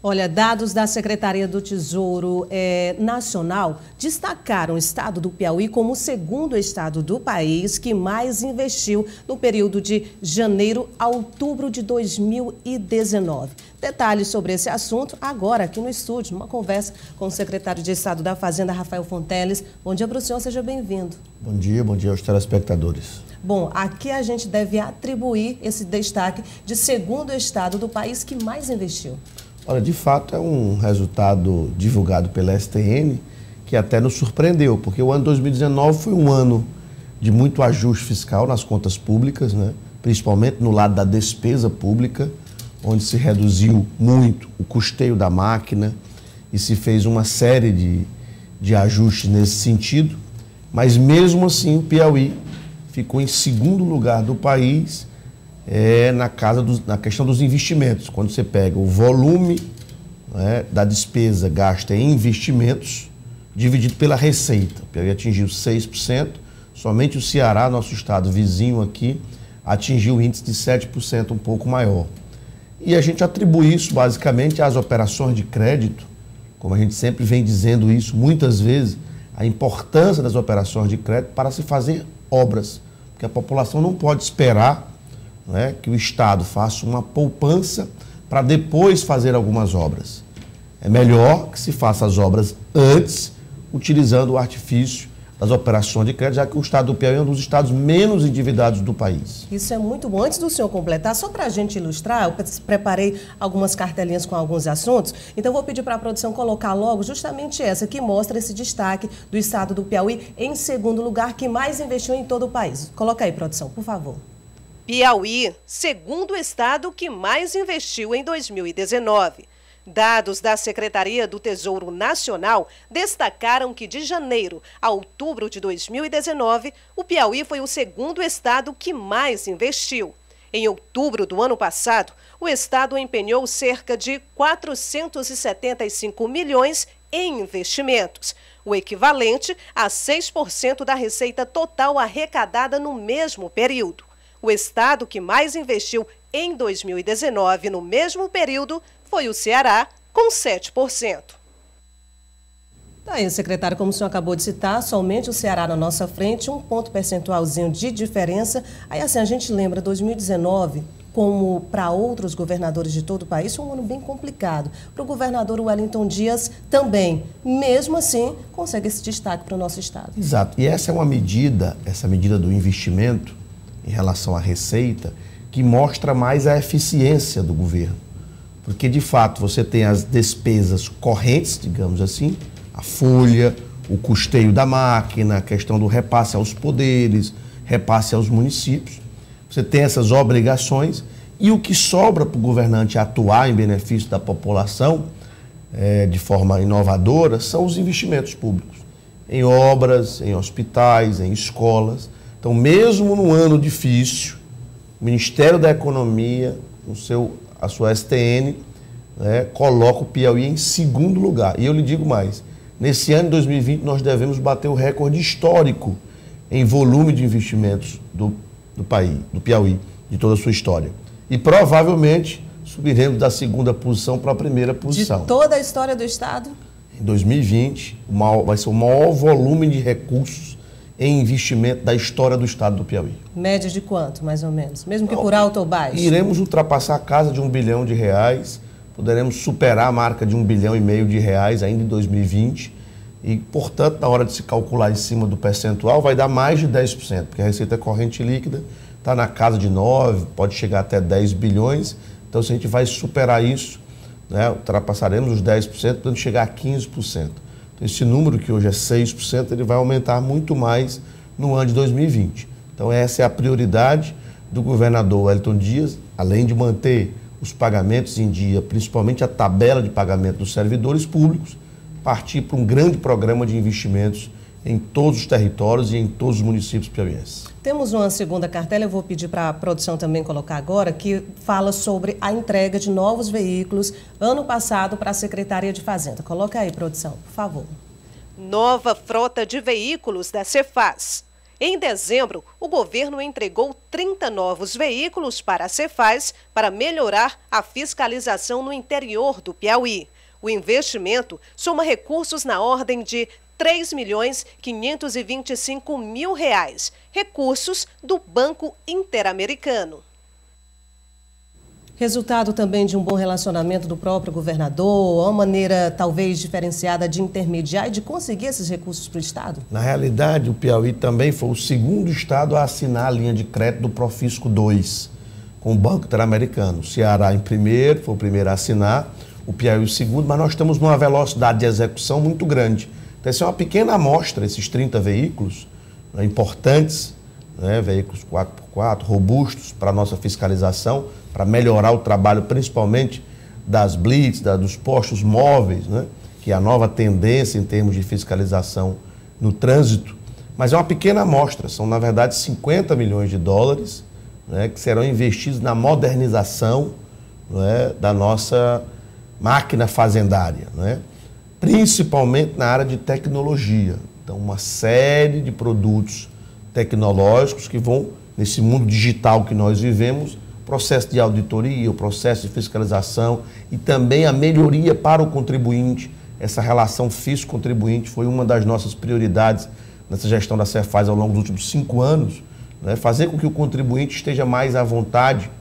Olha, dados da Secretaria do Tesouro Nacional destacaram o estado do Piauí como o segundo estado do país que mais investiu no período de janeiro a outubro de 2019. Detalhes sobre esse assunto agora aqui no estúdio, numa conversa com o secretário de Estado da Fazenda, Rafael Fonteles. Bom dia para o senhor, seja bem-vindo. Bom dia aos telespectadores. Bom, aqui a gente deve atribuir esse destaque de segundo estado do país que mais investiu. Olha, de fato é um resultado divulgado pela STN que até nos surpreendeu, porque o ano 2019 foi um ano de muito ajuste fiscal nas contas públicas, né? Principalmente no lado da despesa pública, onde se reduziu muito o custeio da máquina e se fez uma série de ajustes nesse sentido, mas mesmo assim o Piauí ficou em segundo lugar do país na questão dos investimentos. Quando você pega o volume da despesa gasta em investimentos, dividido pela receita, o Piauí atingiu 6%, somente o Ceará, nosso estado vizinho aqui, atingiu o índice de 7%, um pouco maior. E a gente atribui isso basicamente às operações de crédito, como a gente sempre vem dizendo isso muitas vezes, a importância das operações de crédito para se fazer obras, porque a população não pode esperar que o Estado faça uma poupança para depois fazer algumas obras. É melhor que se faça as obras antes, utilizando o artifício das operações de crédito, já que o estado do Piauí é um dos estados menos endividados do país. Isso é muito bom. Antes do senhor completar, só para a gente ilustrar, eu preparei algumas cartelinhas com alguns assuntos, então vou pedir para a produção colocar logo justamente essa, que mostra esse destaque do estado do Piauí em segundo lugar, que mais investiu em todo o país. Coloca aí, produção, por favor. Piauí, segundo estado que mais investiu em 2019. Dados da Secretaria do Tesouro Nacional destacaram que de janeiro a outubro de 2019, o Piauí foi o segundo estado que mais investiu. Em outubro do ano passado, o estado empenhou cerca de 475 milhões em investimentos, o equivalente a 6% da receita total arrecadada no mesmo período. O estado que mais investiu em 2019, no mesmo período, foi o Ceará, com 7%. Tá aí, secretário, como o senhor acabou de citar, somente o Ceará na nossa frente, um ponto percentualzinho de diferença. Aí, assim, a gente lembra, 2019, como para outros governadores de todo o país, foi um ano bem complicado. Para o governador Wellington Dias também. Mesmo assim, consegue esse destaque para o nosso estado. Exato. E essa medida do investimento em relação à receita, que mostra mais a eficiência do governo. Porque, de fato, você tem as despesas correntes, digamos assim, a folha, o custeio da máquina, a questão do repasse aos poderes, repasse aos municípios. Você tem essas obrigações e o que sobra para o governante atuar em benefício da população de forma inovadora são os investimentos públicos, em obras, em hospitais, em escolas. Então, mesmo num ano difícil, o Ministério da Economia, a sua STN, coloca o Piauí em segundo lugar. E eu lhe digo mais, nesse ano de 2020 nós devemos bater o recorde histórico em volume de investimentos do país, do Piauí, de toda a sua história. E provavelmente subiremos da segunda posição para a primeira posição. De toda a história do estado? Em 2020, vai ser o maior volume de recursos em investimento da história do estado do Piauí. Média de quanto, mais ou menos? Mesmo que por alto ou baixo? Iremos ultrapassar a casa de R$1 bilhão, poderemos superar a marca de R$1,5 bilhão ainda em 2020 e, portanto, na hora de se calcular em cima do percentual, vai dar mais de 10%, porque a receita corrente líquida está na casa de 9, pode chegar até 10 bilhões, então se a gente vai superar isso, ultrapassaremos os 10%, podendo chegar a 15%. Então, esse número, que hoje é 6%, ele vai aumentar muito mais no ano de 2020. Então, essa é a prioridade do governador Wellington Dias, além de manter os pagamentos em dia, principalmente a tabela de pagamento dos servidores públicos, partir para um grande programa de investimentos em todos os territórios e em todos os municípios piauienses. Temos uma segunda cartela, eu vou pedir para a produção também colocar agora, que fala sobre a entrega de novos veículos ano passado para a Secretaria de Fazenda. Coloca aí, produção, por favor. Nova frota de veículos da Cefaz. Em dezembro, o governo entregou 30 novos veículos para a Cefaz para melhorar a fiscalização no interior do Piauí. O investimento soma recursos na ordem de R$ 3.525.000, recursos do Banco Interamericano. Resultado também de um bom relacionamento do próprio governador, uma maneira talvez diferenciada de intermediar e de conseguir esses recursos para o Estado? Na realidade, o Piauí também foi o segundo estado a assinar a linha de crédito do Profisco 2 com o Banco Interamericano. O Ceará em primeiro, foi o primeiro a assinar, o Piauí o segundo, mas nós estamos numa velocidade de execução muito grande. Então, essa é uma pequena amostra, esses 30 veículos, né, importantes, né, veículos 4x4, robustos para a nossa fiscalização, para melhorar o trabalho principalmente das blitz, dos postos móveis, né, que é a nova tendência em termos de fiscalização no trânsito. Mas é uma pequena amostra, são na verdade 50 milhões de dólares, né, que serão investidos na modernização, né, da nossa máquina fazendária, né, principalmente na área de tecnologia. Então, uma série de produtos tecnológicos que vão, nesse mundo digital que nós vivemos, processo de auditoria, o processo de fiscalização e também a melhoria para o contribuinte. Essa relação fisco-contribuinte foi uma das nossas prioridades nessa gestão da Cefaz ao longo dos últimos 5 anos, né? Fazer com que o contribuinte esteja mais à vontade,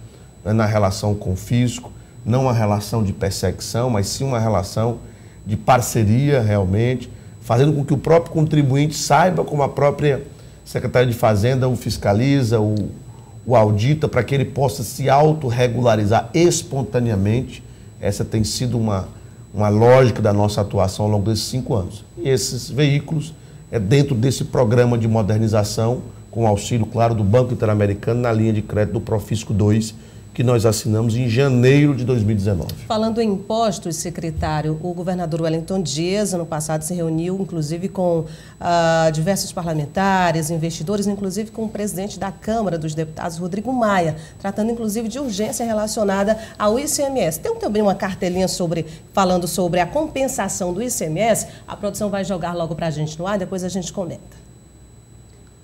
né, na relação com o fisco, não uma relação de perseguição, mas sim uma relação de parceria realmente, fazendo com que o próprio contribuinte saiba como a própria Secretaria de Fazenda o fiscaliza, o audita, para que ele possa se autorregularizar espontaneamente. Essa tem sido uma lógica da nossa atuação ao longo desses 5 anos. E esses veículos é dentro desse programa de modernização, com auxílio, claro, do Banco Interamericano, na linha de crédito do Profisco 2, que nós assinamos em janeiro de 2019. Falando em impostos, secretário, o governador Wellington Dias, ano passado, se reuniu, inclusive, com diversos parlamentares, investidores, inclusive com o presidente da Câmara dos Deputados, Rodrigo Maia, tratando, inclusive, de urgência relacionada ao ICMS. Tem também uma cartelinha falando sobre a compensação do ICMS. A produção vai jogar logo para a gente no ar, depois a gente comenta.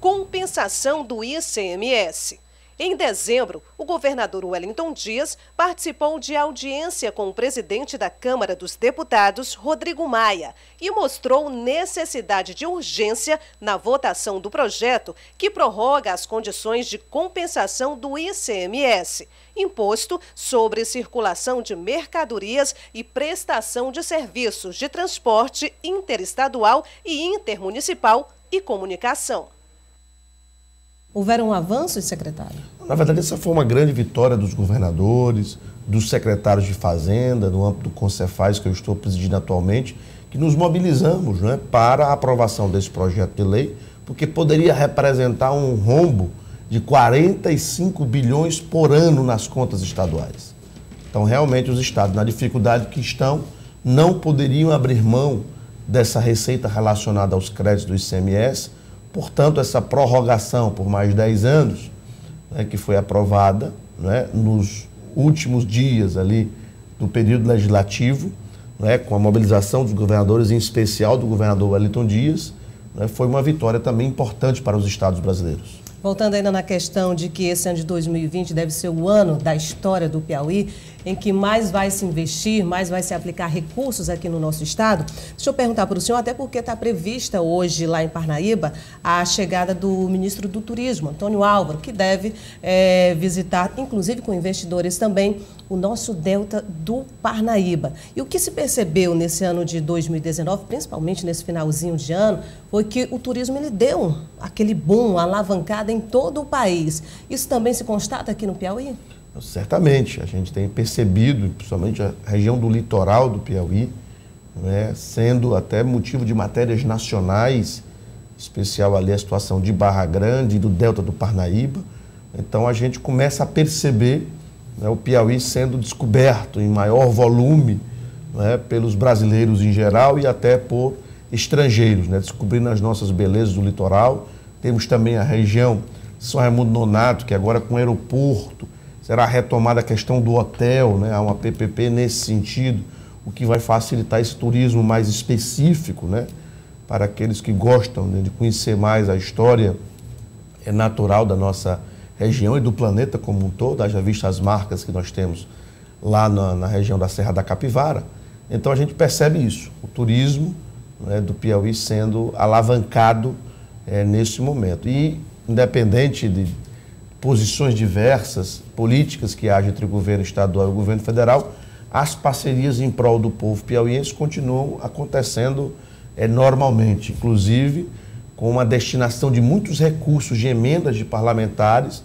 Compensação do ICMS. Em dezembro, o governador Wellington Dias participou de audiência com o presidente da Câmara dos Deputados, Rodrigo Maia, e mostrou necessidade de urgência na votação do projeto que prorroga as condições de compensação do ICMS, imposto sobre circulação de mercadorias e prestação de serviços de transporte interestadual e intermunicipal e comunicação. Houveram avanços, secretário? Na verdade, essa foi uma grande vitória dos governadores, dos secretários de Fazenda, no âmbito do Concefaz, que eu estou presidindo atualmente, que nos mobilizamos, né, para a aprovação desse projeto de lei, porque poderia representar um rombo de 45 bilhões por ano nas contas estaduais. Então, realmente, os estados, na dificuldade que estão, não poderiam abrir mão dessa receita relacionada aos créditos do ICMS. Portanto, essa prorrogação por mais 10 anos, né, que foi aprovada, né, nos últimos dias ali do período legislativo, né, com a mobilização dos governadores, em especial do governador Wellington Dias, né, foi uma vitória também importante para os estados brasileiros. Voltando ainda na questão de que esse ano de 2020 deve ser o ano da história do Piauí, em que mais vai se investir, mais vai se aplicar recursos aqui no nosso estado. Deixa eu perguntar para o senhor, até porque está prevista hoje lá em Parnaíba a chegada do ministro do Turismo, Antônio Álvaro, que deve visitar, inclusive com investidores também, o nosso delta do Parnaíba. E o que se percebeu nesse ano de 2019, principalmente nesse finalzinho de ano, foi que o turismo ele deu aquele boom, alavancada em todo o país. Isso também se constata aqui no Piauí? Certamente, a gente tem percebido, principalmente a região do litoral do Piauí, né, sendo até motivo de matérias nacionais, especial ali a situação de Barra Grande e do delta do Parnaíba. Então a gente começa a perceber, né, o Piauí sendo descoberto em maior volume, né, pelos brasileiros em geral e até por estrangeiros, né, descobrindo as nossas belezas do litoral. Temos também a região de São Raimundo Nonato, que agora com o aeroporto, será retomada a questão do hotel, né? Há uma PPP nesse sentido, o que vai facilitar esse turismo mais específico, né? Para aqueles que gostam, né, de conhecer mais a história natural da nossa região e do planeta como um todo, haja visto as marcas que nós temos lá na região da Serra da Capivara. Então a gente percebe isso, o turismo, né, do Piauí sendo alavancado nesse momento. E independente de posições diversas, políticas que haja entre o governo estadual e o governo federal, as parcerias em prol do povo piauiense continuam acontecendo normalmente, inclusive com uma destinação de muitos recursos de emendas de parlamentares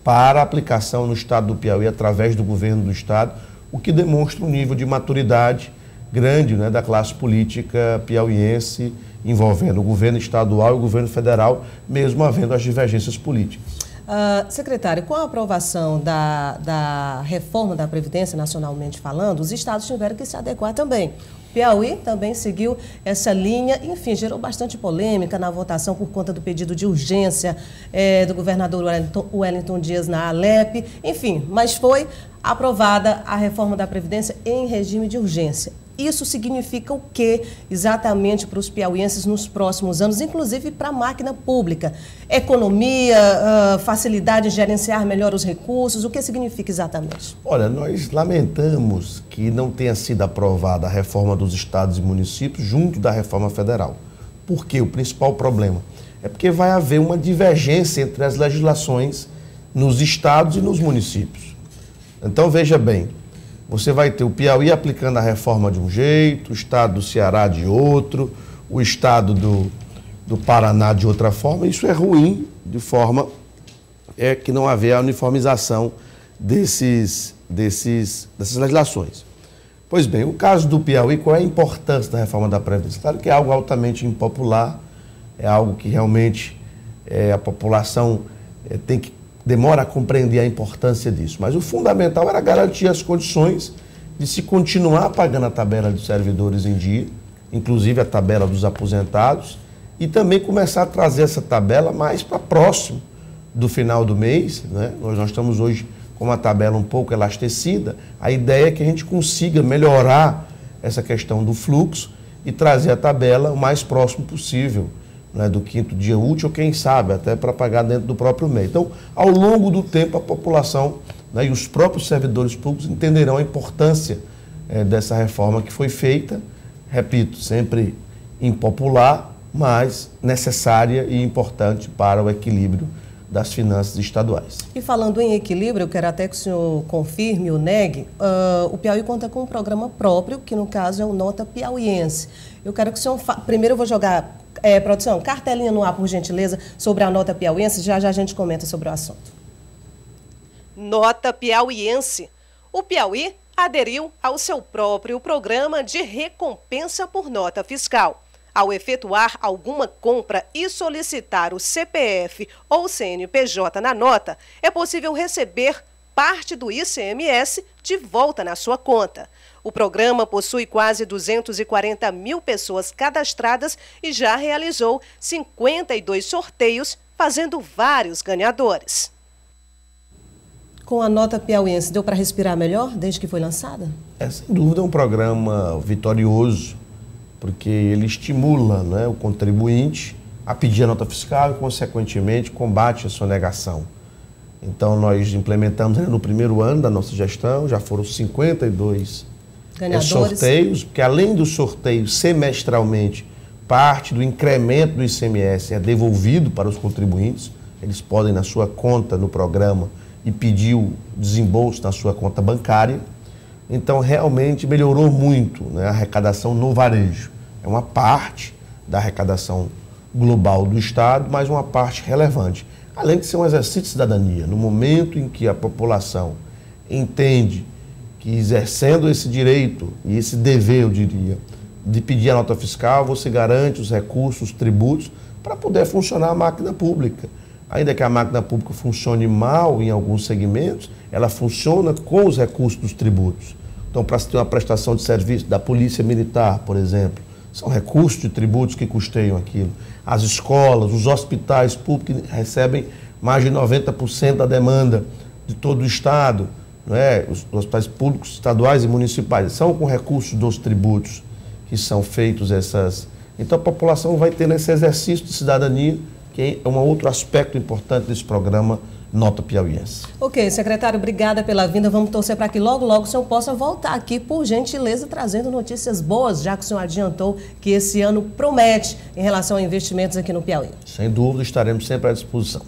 para aplicação no estado do Piauí através do governo do estado, o que demonstra um nível de maturidade grande, né, da classe política piauiense, envolvendo o governo estadual e o governo federal, mesmo havendo as divergências políticas. Secretário, com a aprovação da reforma da Previdência, nacionalmente falando, os estados tiveram que se adequar também. Piauí também seguiu essa linha, enfim, gerou bastante polêmica na votação por conta do pedido de urgência do governador Wellington Dias na Alep, enfim, mas foi aprovada a reforma da Previdência em regime de urgência. Isso significa o que exatamente para os piauienses nos próximos anos, inclusive para a máquina pública? Economia, facilidade em gerenciar melhor os recursos, o que significa exatamente? Olha, nós lamentamos que não tenha sido aprovada a reforma dos estados e municípios junto da reforma federal. Por quê? O principal problema é porque vai haver uma divergência entre as legislações nos estados e nos municípios. Então, veja bem, você vai ter o Piauí aplicando a reforma de um jeito, o estado do Ceará de outro, o estado do Paraná de outra forma. Isso é ruim, de forma que não haver a uniformização dessas legislações. Pois bem, o caso do Piauí, qual é a importância da reforma da Previdência? Claro que é algo altamente impopular, é algo que realmente a população demora a compreender a importância disso. Mas o fundamental era garantir as condições de se continuar pagando a tabela dos servidores em dia, inclusive a tabela dos aposentados, e também começar a trazer essa tabela mais para próximo do final do mês, né? Nós estamos hoje com uma tabela um pouco elastecida. A ideia é que a gente consiga melhorar essa questão do fluxo e trazer a tabela o mais próximo possível, né, do quinto dia útil, quem sabe, até para pagar dentro do próprio mês. Então, ao longo do tempo, a população, né, e os próprios servidores públicos entenderão a importância dessa reforma que foi feita, repito, sempre impopular, mas necessária e importante para o equilíbrio das finanças estaduais. E falando em equilíbrio, eu quero até que o senhor confirme ou negue, o Piauí conta com um programa próprio, que no caso é o Nota Piauiense. Eu quero que o senhor... Primeiro eu vou jogar, produção, cartelinha no ar, por gentileza, sobre a Nota Piauiense, já a gente comenta sobre o assunto. Nota Piauiense. O Piauí aderiu ao seu próprio programa de recompensa por nota fiscal. Ao efetuar alguma compra e solicitar o CPF ou CNPJ na nota, é possível receber parte do ICMS de volta na sua conta. O programa possui quase 240 mil pessoas cadastradas e já realizou 52 sorteios, fazendo vários ganhadores. Com a Nota Piauiense, deu para respirar melhor desde que foi lançada? Sem dúvida é um programa vitorioso, porque ele estimula, né, o contribuinte a pedir a nota fiscal e, consequentemente, combate a sonegação. Então, nós implementamos no primeiro ano da nossa gestão, já foram 52 sorteios, porque além do sorteio semestralmente, parte do incremento do ICMS é devolvido para os contribuintes. Eles podem, na sua conta no programa, e pedir o desembolso na sua conta bancária. Então, realmente melhorou muito, né, a arrecadação no varejo. É uma parte da arrecadação global do Estado, mas uma parte relevante. Além de ser um exercício de cidadania, no momento em que a população entende que, exercendo esse direito e esse dever, eu diria, de pedir a nota fiscal, você garante os recursos, os tributos, para poder funcionar a máquina pública. Ainda que a máquina pública funcione mal em alguns segmentos, ela funciona com os recursos dos tributos. Então, para se ter uma prestação de serviço da Polícia Militar, por exemplo, são recursos de tributos que custeiam aquilo. As escolas, os hospitais públicos recebem mais de 90% da demanda de todo o Estado, né? Os hospitais públicos, estaduais e municipais, são com recursos dos tributos que são feitos essas... Então, a população vai ter nesse exercício de cidadania que é um outro aspecto importante desse programa Nota Piauiense. Ok, secretário, obrigada pela vinda. Vamos torcer para que logo o senhor possa voltar aqui, por gentileza, trazendo notícias boas, já que o senhor adiantou que esse ano promete em relação a investimentos aqui no Piauí. Sem dúvida, estaremos sempre à disposição.